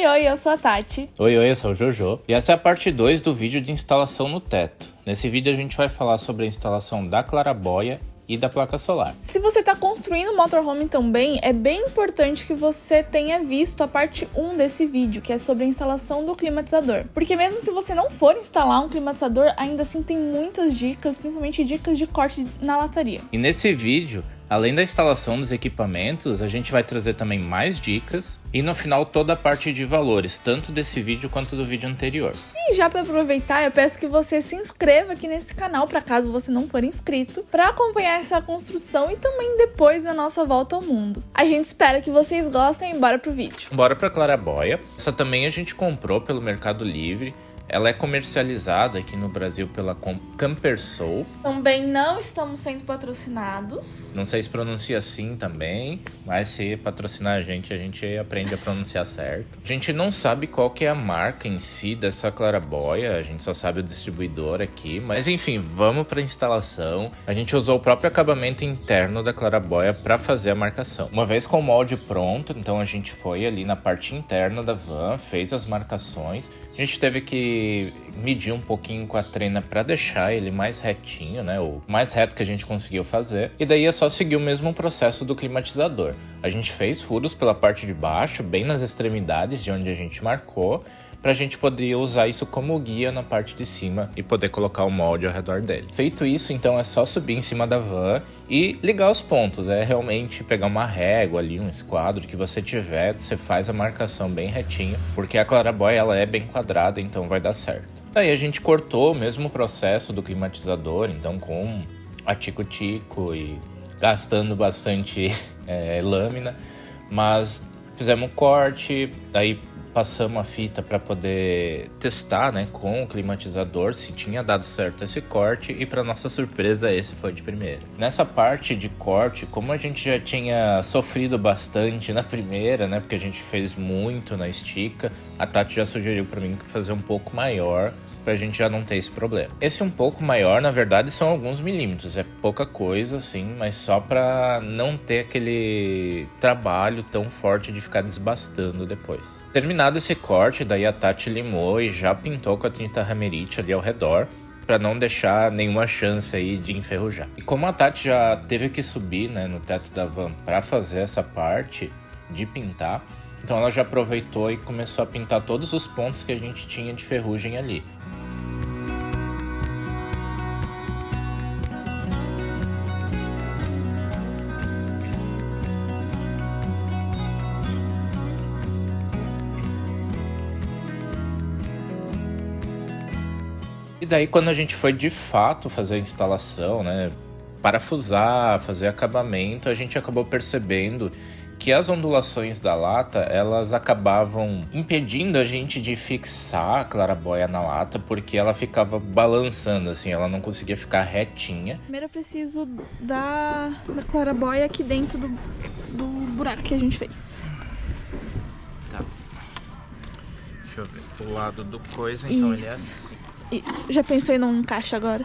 Oi, eu sou a Tati. Oi, eu sou o Jojo. E essa é a parte 2 do vídeo de instalação no teto. Nesse vídeo a gente vai falar sobre a instalação da claraboia e da placa solar. Se você está construindo um motorhome também, é bem importante que você tenha visto a parte 1 desse vídeo, que é sobre a instalação do climatizador. Porque mesmo se você não for instalar um climatizador, ainda assim tem muitas dicas, principalmente dicas de corte na lataria. E nesse vídeo, além da instalação dos equipamentos, a gente vai trazer também mais dicas e no final toda a parte de valores, tanto desse vídeo quanto do vídeo anterior. E já para aproveitar, eu peço que você se inscreva aqui nesse canal, para caso você não for inscrito, para acompanhar essa construção e também depois a nossa volta ao mundo. A gente espera que vocês gostem e bora pro vídeo. Bora pra claraboia. Essa também a gente comprou pelo Mercado Livre. Ela é comercializada aqui no Brasil pela Campersoul. Também não estamos sendo patrocinados. Não sei se pronuncia assim também, mas se patrocinar a gente aprende a pronunciar certo. A gente não sabe qual que é a marca em si dessa claraboia, a gente só sabe o distribuidor aqui. Mas enfim, vamos para a instalação. A gente usou o próprio acabamento interno da claraboia para fazer a marcação. Uma vez com o molde pronto, então a gente foi ali na parte interna da van, fez as marcações. A gente teve que medir um pouquinho com a trena para deixar ele mais retinho, né? O mais reto que a gente conseguiu fazer. E daí é só seguir o mesmo processo do climatizador. A gente fez furos pela parte de baixo, bem nas extremidades de onde a gente marcou, para a gente poder usar isso como guia na parte de cima e poder colocar o molde ao redor dele. Feito isso, então é só subir em cima da van e ligar os pontos. É realmente pegar uma régua ali, um esquadro que você tiver, você faz a marcação bem retinha, porque a claraboia ela é bem quadrada, então vai dar certo. Daí a gente cortou o mesmo processo do climatizador, então com a tico-tico e gastando bastante lâmina, mas fizemos um corte, daí passamos a fita para poder testar, né, com o climatizador se tinha dado certo esse corte e para nossa surpresa esse foi de primeira. Nessa parte de corte, como a gente já tinha sofrido bastante na primeira, né, porque a gente fez muito na estica, a Tati já sugeriu para mim fazer um pouco maior pra gente já não ter esse problema. Esse um pouco maior, na verdade, são alguns milímetros, é pouca coisa, assim, mas só pra não ter aquele trabalho tão forte de ficar desbastando depois. Terminado esse corte, daí a Tati limou e já pintou com a tinta Ramerite ali ao redor, para não deixar nenhuma chance aí de enferrujar. E como a Tati já teve que subir, né, no teto da van para fazer essa parte de pintar, então ela já aproveitou e começou a pintar todos os pontos que a gente tinha de ferrugem ali. E daí quando a gente foi de fato fazer a instalação, né, parafusar, fazer acabamento, a gente acabou percebendo que as ondulações da lata, elas acabavam impedindo a gente de fixar a claraboia na lata, porque ela ficava balançando, assim, ela não conseguia ficar retinha. Primeiro eu preciso da claraboia aqui dentro do buraco que a gente fez. Tá. Deixa eu ver. O lado do coisa, então ele é assim. Isso. Já pensou em não encaixa agora?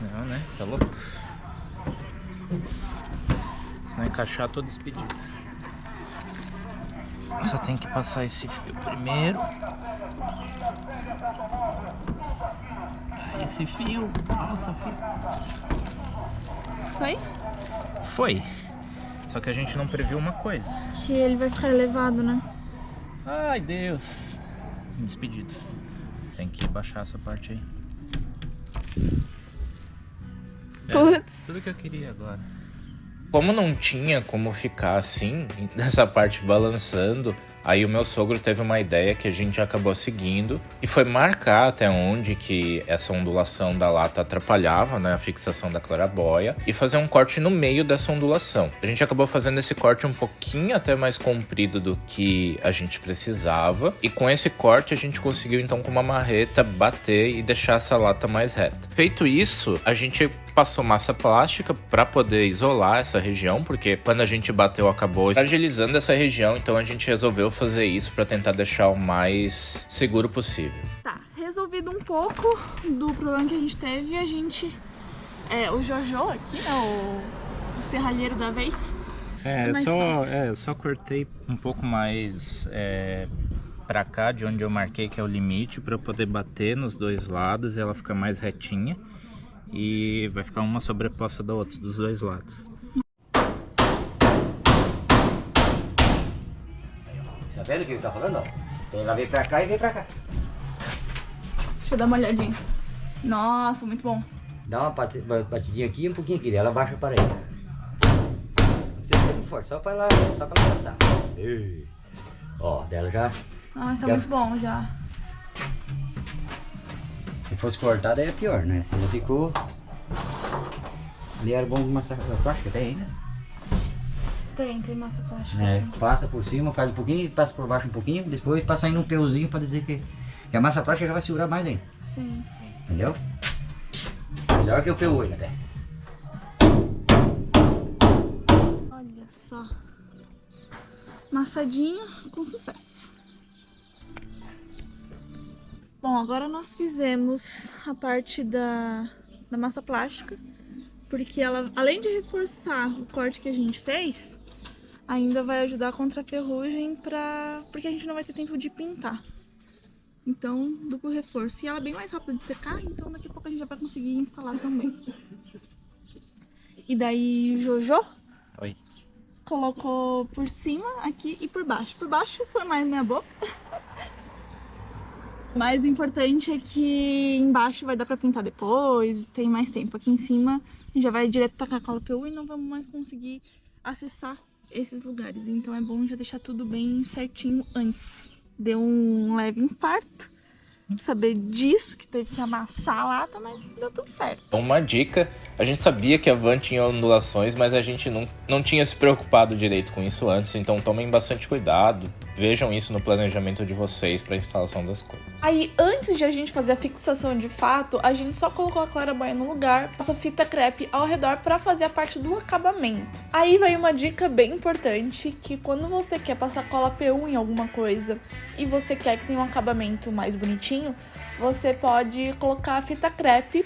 Não, né? Tá louco. Se não encaixar, tô despedido. Só tem que passar esse fio primeiro. Esse fio. Nossa, fio. Foi? Foi. Só que a gente não previu uma coisa. Que ele vai ficar elevado, né? Ai, Deus. Despedido. Tem que baixar essa parte aí. Putz. Tudo que eu queria agora. Como não tinha como ficar assim, nessa parte balançando, aí o meu sogro teve uma ideia que a gente acabou seguindo e foi marcar até onde que essa ondulação da lata atrapalhava, né, a fixação da claraboia, e fazer um corte no meio dessa ondulação. A gente acabou fazendo esse corte um pouquinho até mais comprido do que a gente precisava, e com esse corte a gente conseguiu então com uma marreta bater e deixar essa lata mais reta. Feito isso, a gente passou massa plástica para poder isolar essa região, porque quando a gente bateu acabou fragilizando essa região, então a gente resolveu fazer isso para tentar deixar o mais seguro possível. Tá, resolvido um pouco do problema que a gente teve, o Jojo aqui, né, o serralheiro da vez, Eu só cortei um pouco mais pra cá, de onde eu marquei que é o limite, pra eu poder bater nos dois lados e ela ficar mais retinha. E vai ficar uma sobreposta da outra, dos dois lados. Tá vendo o que ele tá falando? Ó? Então ela vem pra cá e vem pra cá. Deixa eu dar uma olhadinha. Nossa, muito bom. Dá uma batidinha aqui e um pouquinho aqui, ela baixa para aí. Não precisa ficar muito forte, só pra lá botar. Ó, dela já. Nossa, muito bom já. Se fosse cortada aí é pior, né? Se não ficou. Ali era bom de massa plástica, tem ainda? Tem massa plástica. É, Assim. passa por cima, faz um pouquinho, passa por baixo um pouquinho, depois passa aí um peuzinho pra dizer que a massa plástica já vai segurar mais ainda. Sim. Entendeu? Melhor que o PU até. Olha só. Massadinho com sucesso. Bom, agora nós fizemos a parte da massa plástica, porque ela, além de reforçar o corte que a gente fez, ainda vai ajudar contra a ferrugem, porque a gente não vai ter tempo de pintar. Então, duplo reforço. E ela é bem mais rápida de secar, então daqui a pouco a gente já vai conseguir instalar também. E daí, Jojo Oi. colocou por cima aqui e por baixo. Por baixo foi mais minha boca. Mas o importante é que embaixo vai dar pra pintar depois, tem mais tempo. Aqui em cima a gente já vai direto tacar a cola PU e não vamos mais conseguir acessar esses lugares. Então é bom já deixar tudo bem certinho antes. Deu um leve infarto saber disso, que teve que amassar a lata, mas deu tudo certo. Uma dica, a gente sabia que a van tinha ondulações, mas a gente não tinha se preocupado direito com isso antes, então tomem bastante cuidado, vejam isso no planejamento de vocês para a instalação das coisas. Aí, antes de a gente fazer a fixação de fato, a gente só colocou a claraboia no lugar, passou fita crepe ao redor para fazer a parte do acabamento. Aí vai uma dica bem importante, que quando você quer passar cola PU em alguma coisa e você quer que tenha um acabamento mais bonitinho, você pode colocar a fita crepe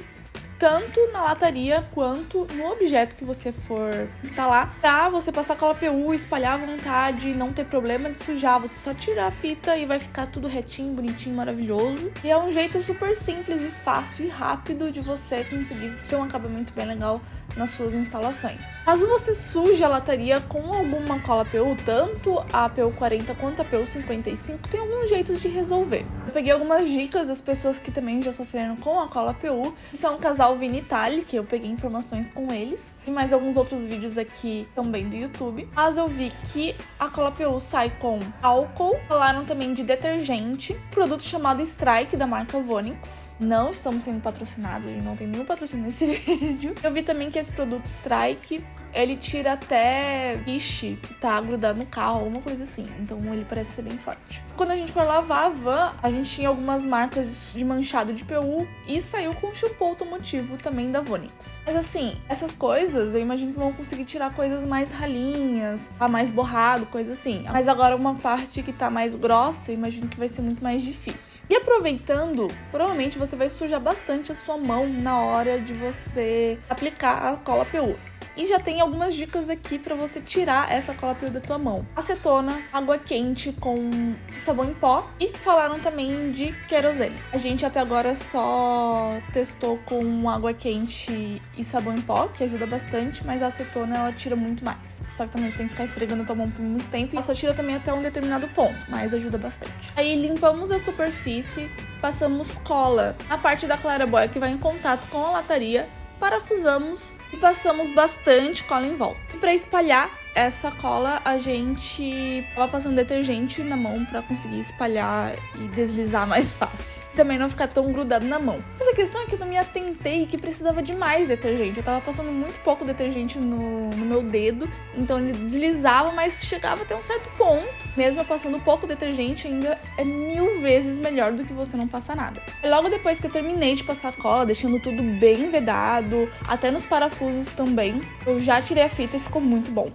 tanto na lataria quanto no objeto que você for instalar, pra você passar cola PU, espalhar à vontade, não ter problema de sujar. Você só tira a fita e vai ficar tudo retinho, bonitinho, maravilhoso. E é um jeito super simples e fácil e rápido de você conseguir ter um acabamento bem legal nas suas instalações. Caso você suje a lataria com alguma cola PU, tanto a PU40 quanto a PU55, tem alguns jeitos de resolver. Eu peguei algumas dicas das pessoas que também já sofreram com a cola PU, que são o casal Vinitali, que eu peguei informações com eles, e mais alguns outros vídeos aqui também do YouTube. Mas eu vi que a cola PU sai com álcool, falaram também de detergente, produto chamado Strike, da marca Vonix. Não estamos sendo patrocinados, a gente não tem nenhum patrocínio nesse vídeo. Eu vi também que esse produto Strike, ele tira até piche que tá grudado no carro, alguma coisa assim. Então ele parece ser bem forte. Quando a gente for lavar a van, a gente tinha algumas marcas de manchado de PU e saiu com shampoo automotivo também da Vonix. Mas assim, essas coisas eu imagino que vão conseguir tirar coisas mais ralinhas, mais borrado, coisa assim. Mas agora uma parte que tá mais grossa, eu imagino que vai ser muito mais difícil. E aproveitando, provavelmente você vai sujar bastante a sua mão na hora de você aplicar a cola PU. E já tem algumas dicas aqui pra você tirar essa cola PU da tua mão. Acetona, água quente com sabão em pó e falaram também de querosene. A gente até agora só testou com água quente e sabão em pó, que ajuda bastante, mas a acetona ela tira muito mais. Só que também tem que ficar esfregando a tua mão por muito tempo e ela só tira também até um determinado ponto, mas ajuda bastante. Aí limpamos a superfície, passamos cola na parte da claraboia que vai em contato com a lataria, parafusamos e passamos bastante cola em volta. E para espalhar essa cola, a gente tava passando detergente na mão para conseguir espalhar e deslizar mais fácil. Também não ficar tão grudado na mão. Mas a questão é que eu não me atentei que precisava de mais detergente. Eu tava passando muito pouco detergente no meu dedo, então ele deslizava, mas chegava até um certo ponto. Mesmo eu passando pouco detergente, ainda é 1000 vezes melhor do que você não passar nada. E logo depois que eu terminei de passar a cola, deixando tudo bem vedado, até nos parafusos também, eu já tirei a fita e ficou muito bom.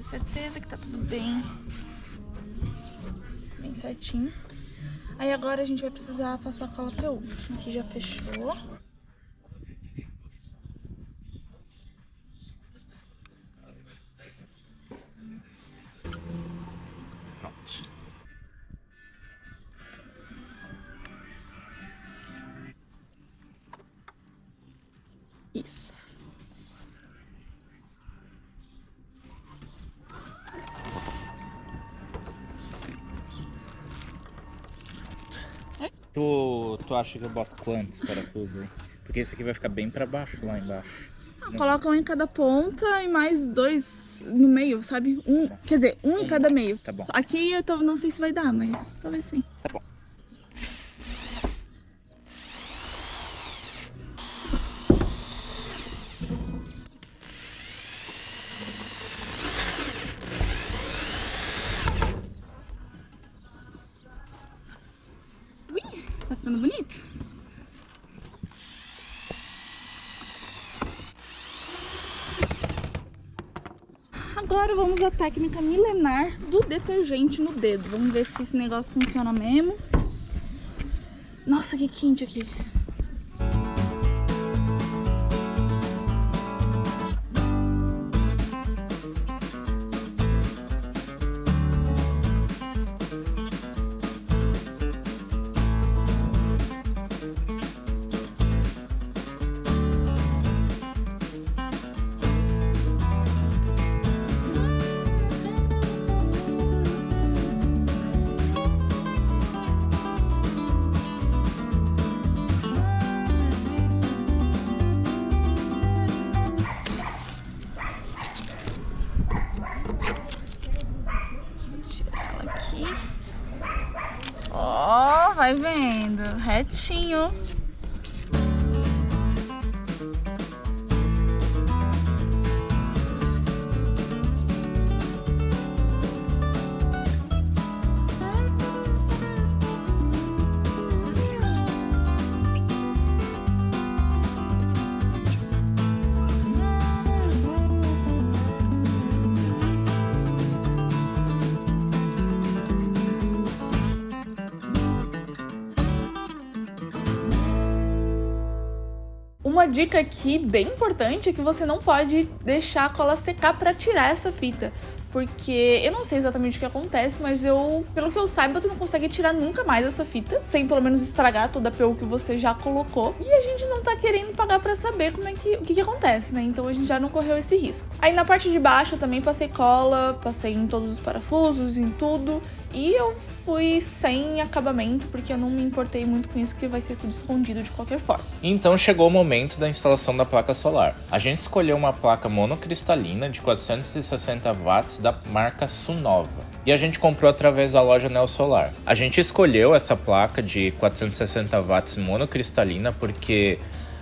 Certeza que tá tudo bem certinho. Aí agora a gente vai precisar passar cola PU. Aqui já fechou. Pronto. Isso. Tu acha que eu boto quantos parafusos aí? Porque esse aqui vai ficar bem pra baixo, lá embaixo. Coloca um em cada ponta e mais 2 no meio, sabe? Quer dizer, um em cada meio. Tá bom. Aqui eu não sei se vai dar, mas talvez sim. Tá bom. Ui, tá ficando bonito. Agora vamos à técnica milenar do detergente no dedo. Vamos ver se esse negócio funciona mesmo. Nossa, que quente aqui. Ó, vai vendo, retinho. Uma dica aqui bem importante é que você não pode deixar a cola secar para tirar essa fita. Porque eu não sei exatamente o que acontece, mas pelo que eu saiba, tu não consegue tirar nunca mais essa fita, sem pelo menos estragar toda a PU que você já colocou. E a gente não tá querendo pagar pra saber o que acontece, né? Então a gente já não correu esse risco. Aí na parte de baixo eu também passei cola, passei em todos os parafusos, em tudo. E eu fui sem acabamento, porque eu não me importei muito com isso, porque vai ser tudo escondido de qualquer forma. Então chegou o momento da instalação da placa solar. A gente escolheu uma placa monocristalina de 460 watts da marca Sunova. E a gente comprou através da loja Neosolar. A gente escolheu essa placa de 460 watts monocristalina porque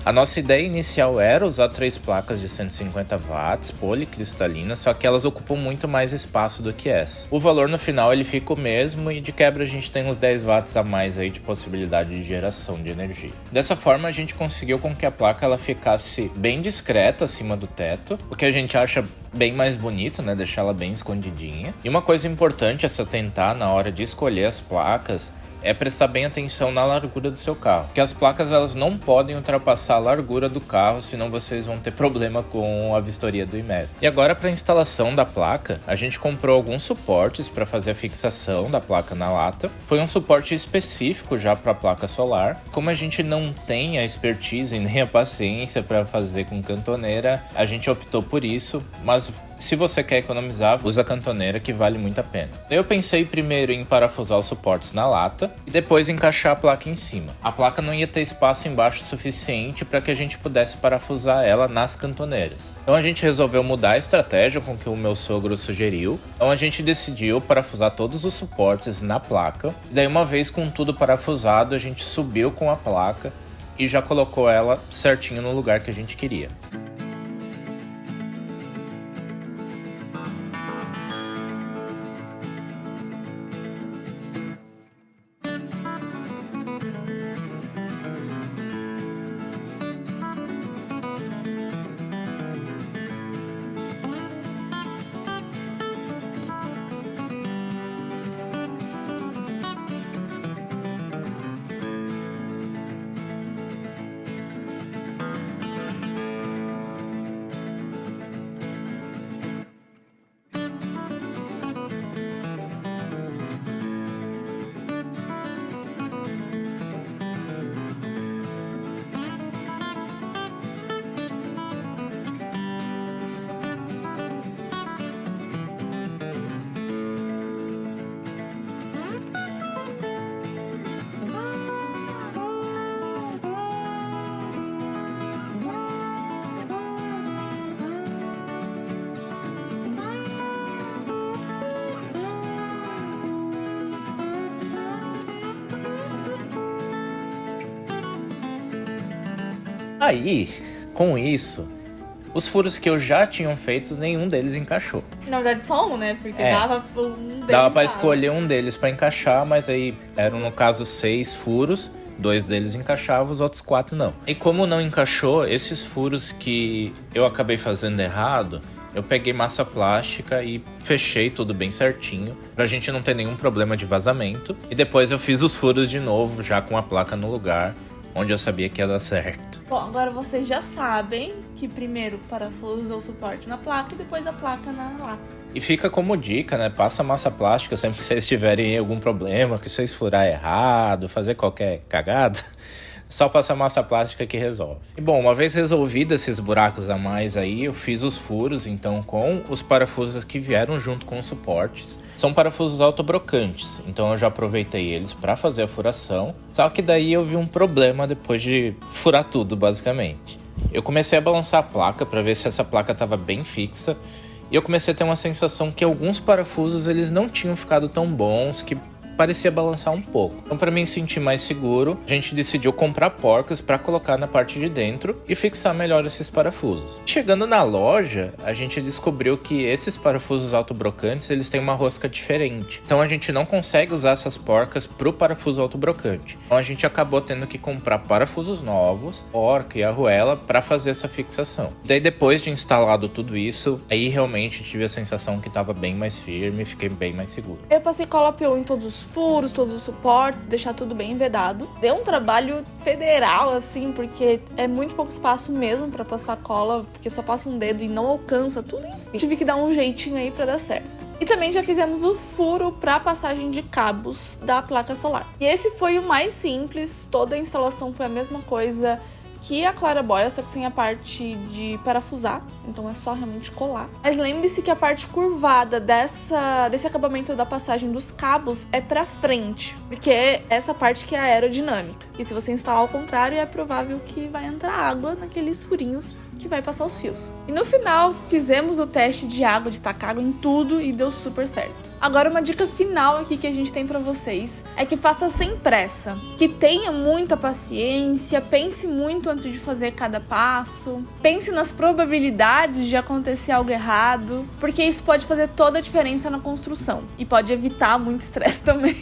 a nossa ideia inicial era usar 3 placas de 150 watts policristalinas, só que elas ocupam muito mais espaço do que essa. O valor no final ele fica o mesmo e de quebra a gente tem uns 10 watts a mais aí de possibilidade de geração de energia. Dessa forma a gente conseguiu com que a placa ela ficasse bem discreta acima do teto, o que a gente acha bem mais bonito, né, deixar ela bem escondidinha. E uma coisa importante a se atentar na hora de escolher as placas é prestar bem atenção na largura do seu carro, porque as placas elas não podem ultrapassar a largura do carro, senão vocês vão ter problema com a vistoria do Inmetro. E agora para a instalação da placa, a gente comprou alguns suportes para fazer a fixação da placa na lata. Foi um suporte específico já para a placa solar. Como a gente não tem a expertise nem a paciência para fazer com cantoneira, a gente optou por isso, mas se você quer economizar, usa a cantoneira que vale muito a pena. Eu pensei primeiro em parafusar os suportes na lata e depois encaixar a placa em cima. A placa não ia ter espaço embaixo suficiente para que a gente pudesse parafusar ela nas cantoneiras. Então a gente resolveu mudar a estratégia com que o meu sogro sugeriu. Então a gente decidiu parafusar todos os suportes na placa. E daí uma vez com tudo parafusado, a gente subiu com a placa e já colocou ela certinho no lugar que a gente queria. Aí, com isso, os furos que eu já tinha feito, nenhum deles encaixou. Na verdade, só um, né? Porque dava um deles. Dava pra escolher um deles pra encaixar, mas aí eram, no caso, 6 furos. 2 deles encaixavam, os outros 4 não. E como não encaixou, esses furos que eu acabei fazendo errado, eu peguei massa plástica e fechei tudo bem certinho, pra gente não ter nenhum problema de vazamento. E depois eu fiz os furos de novo, já com a placa no lugar, onde eu sabia que ia dar certo. Bom, agora vocês já sabem que primeiro o parafuso dá o suporte na placa e depois a placa na lata. E fica como dica, né? Passa massa plástica sempre que vocês tiverem algum problema, que vocês furar errado, fazer qualquer cagada. Só passa massa plástica que resolve. E bom, uma vez resolvido esses buracos a mais aí, eu fiz os furos, então, com os parafusos que vieram junto com os suportes. São parafusos autobrocantes, então eu já aproveitei eles para fazer a furação. Só que daí eu vi um problema depois de furar tudo, basicamente. Eu comecei a balançar a placa para ver se essa placa estava bem fixa. E eu comecei a ter uma sensação que alguns parafusos eles não tinham ficado tão bons, que parecia balançar um pouco. Então, para me sentir mais seguro, a gente decidiu comprar porcas para colocar na parte de dentro e fixar melhor esses parafusos. Chegando na loja, a gente descobriu que esses parafusos autobrocantes, eles têm uma rosca diferente. Então, a gente não consegue usar essas porcas pro parafuso autobrocante. Então, a gente acabou tendo que comprar parafusos novos, porca e arruela, para fazer essa fixação. Daí, depois de instalado tudo isso, aí realmente tive a sensação que estava bem mais firme e fiquei bem mais seguro. Eu passei cola PU em todos os furos, todos os suportes, deixar tudo bem vedado. Deu um trabalho federal, assim, porque é muito pouco espaço mesmo pra passar cola, porque só passa um dedo e não alcança tudo, enfim. Tive que dar um jeitinho aí pra dar certo. E também já fizemos o furo para passagem de cabos da placa solar. E esse foi o mais simples, toda a instalação foi a mesma coisa que a claraboia, só que sem a parte de parafusar, então é só realmente colar. Mas lembre-se que a parte curvada desse acabamento da passagem dos cabos é pra frente, porque é essa parte que é a aerodinâmica. E se você instalar ao contrário, é provável que vai entrar água naqueles furinhos que vai passar os fios. E no final, fizemos o teste de água, de tacar água em tudo e deu super certo. Agora, uma dica final aqui que a gente tem pra vocês é que faça sem pressa, que tenha muita paciência, pense muito antes de fazer cada passo, pense nas probabilidades de acontecer algo errado, porque isso pode fazer toda a diferença na construção e pode evitar muito estresse também.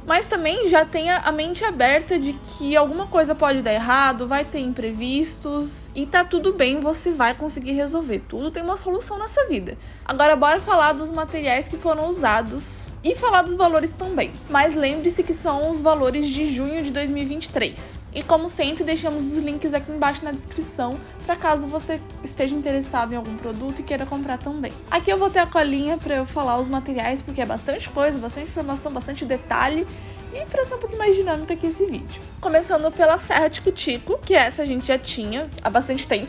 Mas também já tenha a mente aberta de que alguma coisa pode dar errado, vai ter imprevistos e tá tudo bem, você vai conseguir resolver. Tudo tem uma solução nessa vida. Agora bora falar dos materiais que foram usados e falar dos valores também. Mas lembre-se que são os valores de junho de 2023. E como sempre, deixamos os links aqui embaixo na descrição para caso você esteja interessado em algum produto e queira comprar também. Aqui eu vou ter a colinha para eu falar os materiais, porque é bastante coisa, bastante informação, bastante detalhe. E para ser um pouquinho mais dinâmica que esse vídeo. Começando pela serra Tico-Tico, que essa a gente já tinha há bastante tempo.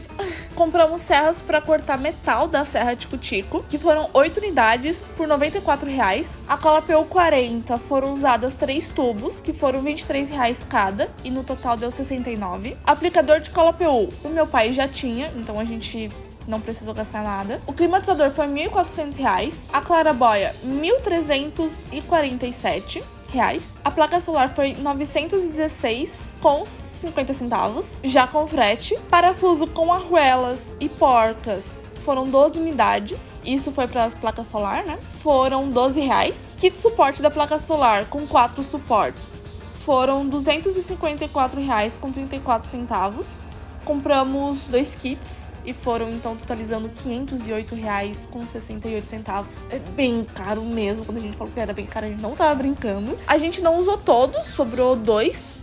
Compramos serras para cortar metal da serra Tico-Tico, que foram 8 unidades por R$ 94,00. A cola PU 40 foram usadas 3 tubos, que foram R$ 23,00 cada, e no total deu R$ 69,00. Aplicador de cola PU, o meu pai já tinha, então a gente não precisou gastar nada. O climatizador foi R$ 1.400. A claraboia, R$ 1.347. A placa solar foi 916 com 50 centavos, já com frete. Parafuso com arruelas e porcas foram 12 unidades, isso foi para as placas solar, né? Foram R$ 12,00. Kit suporte da placa solar com 4 suportes foram R$ 254,00 com 34 centavos. Compramos 2 kits e foram então totalizando R$ 508,00 com 68 centavos. É bem caro mesmo, quando a gente falou que era bem caro, a gente não tava brincando. A gente não usou todos, sobrou 2,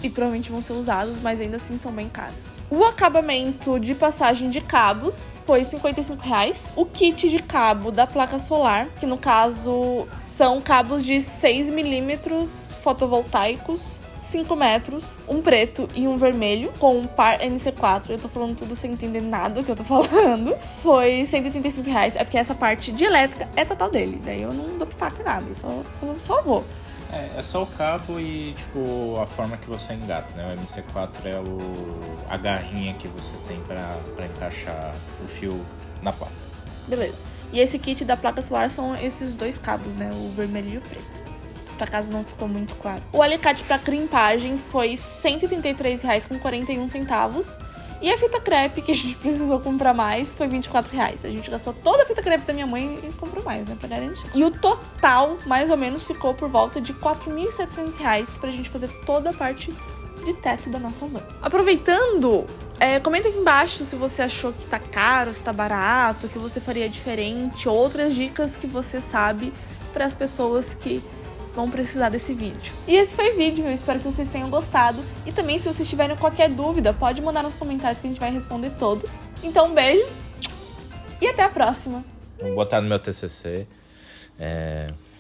e provavelmente vão ser usados, mas ainda assim são bem caros. O acabamento de passagem de cabos foi R$ 55,00. O kit de cabo da placa solar, que no caso são cabos de 6 milímetros fotovoltaicos, 5 metros, um preto e um vermelho, com um par MC4. Eu tô falando tudo sem entender nada do que eu tô falando. Foi R$ 135,00. É porque essa parte de elétrica é total dele. Daí eu não dou pitaco em nada, eu só vou. É só o cabo e, tipo, a forma que você engata, né? O MC4 é a garrinha que você tem pra encaixar o fio na placa. Beleza. E esse kit da placa solar são esses 2 cabos, né? O vermelho e o preto. pra caso não ficou muito claro. O alicate pra crimpagem foi R$ 133,41. E a fita crepe, que a gente precisou comprar mais, foi R$ 24,00. A gente gastou toda a fita crepe da minha mãe e comprou mais, né, pra garantir. E o total, mais ou menos, ficou por volta de R$ 4.700 pra gente fazer toda a parte de teto da nossa van. Aproveitando, comenta aqui embaixo se você achou que tá caro, se tá barato, que você faria diferente, outras dicas que você sabe para as pessoas que vão precisar desse vídeo. E esse foi o vídeo, eu espero que vocês tenham gostado. E também, se vocês tiverem qualquer dúvida, pode mandar nos comentários que a gente vai responder todos. Então, um beijo e até a próxima. Vou botar no meu TCC.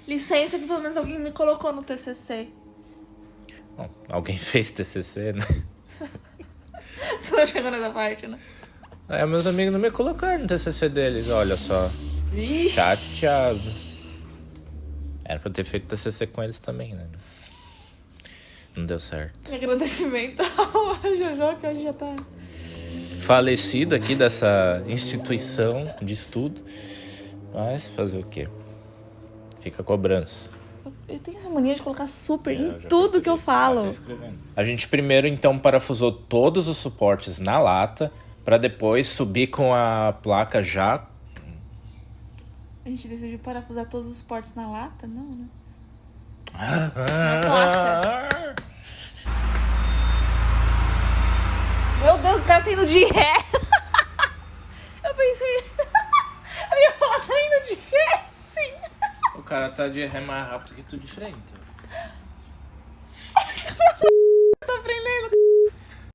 Licença que pelo menos alguém me colocou no TCC. Bom, alguém fez TCC, né? Tu não chegou nessa parte, né? Meus amigos não me colocaram no TCC deles, olha só. Vixe. Chateado. Era pra eu ter feito TCC com eles também, né? Não deu certo. Agradecimento ao Jojo, que hoje já tá... Falecido aqui dessa instituição de estudo. Mas fazer o quê? Fica a cobrança. Eu tenho essa mania de colocar super em já tudo que eu percebi. falo. Tá escrevendo. A gente primeiro, então, parafusou todos os suportes na lata, pra depois subir com a placa já... A gente decidiu parafusar todos os suportes na lata? Não, né? Na placa. Meu Deus, o cara tá indo de ré. Eu pensei... Eu ia falar, tá indo de ré, sim. O cara tá de ré mais rápido que tu de frente.